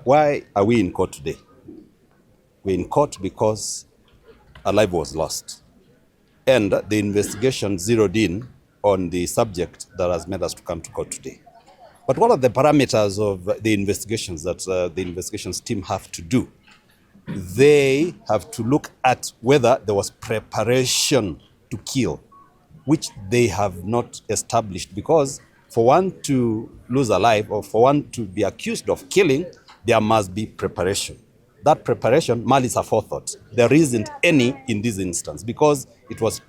Why are we in court today? We're in court because a life was lost. And the investigation zeroed in on the subject that has made us to come to court today. But what are the parameters of the investigations that the investigations team have to do? They have to look at whether there was preparation to kill, which they have not established, because for one to lose a life or for one to be accused of killing, there must be preparation. That preparation, malice aforethought, there isn't any in this instance because it was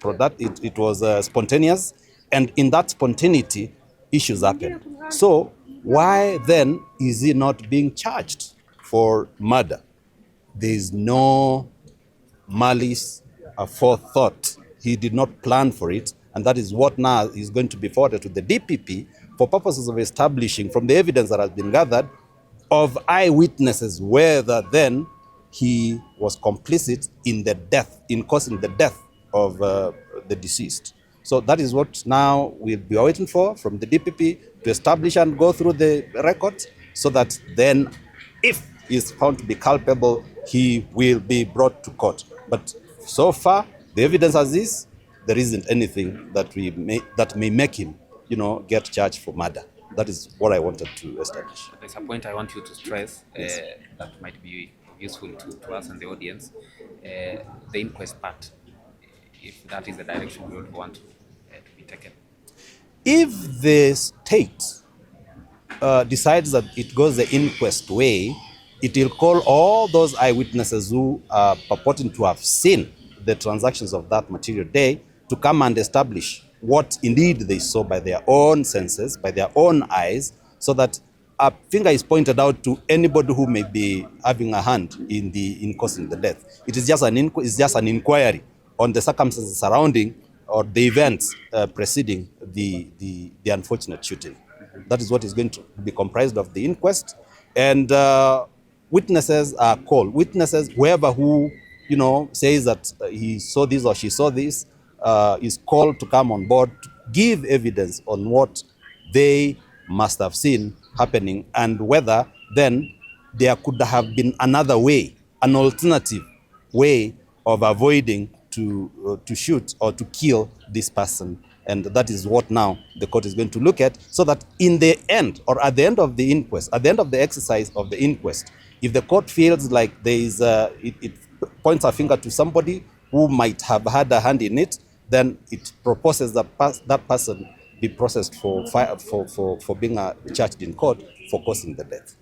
spontaneous, and in that spontaneity, issues happened. So why then is he not being charged for murder? There is no malice aforethought. He did not plan for it, and that is what now is going to be forwarded to the DPP for purposes of establishing, from the evidence that has been gathered, of eyewitnesses, whether then he was complicit in the death, in causing the death of the deceased. So that is what now we'll be waiting for from the DPP to establish and go through the records, so that then, if he is found to be culpable, he will be brought to court. But so far, the evidence as is, there isn't anything that may make him, get charged for murder. That is what I wanted to establish. There's a point I want you to stress that might be useful to us and the audience. The inquest part, if that is the direction we would want to be taken. If the state decides that it goes the inquest way, it will call all those eyewitnesses who are purporting to have seen the transactions of that material day to come and establish what indeed they saw by their own senses, by their own eyes, so that a finger is pointed out to anybody who may be having a hand in causing the death. It is just an inquiry on the circumstances surrounding or the events preceding the unfortunate shooting. That is what is going to be comprised of the inquest. And witnesses are called. Witnesses, whoever who says that he saw this or she saw this, is called to come on board to give evidence on what they must have seen happening, and whether then there could have been another way, an alternative way of avoiding to shoot or to kill this person. And that is what now the court is going to look at, so that in the end, or at the end of the inquest, at the end of the exercise of the inquest, if the court feels like there is it points a finger to somebody who might have had a hand in it, then it proposes that that person be processed for being charged in court for causing the death.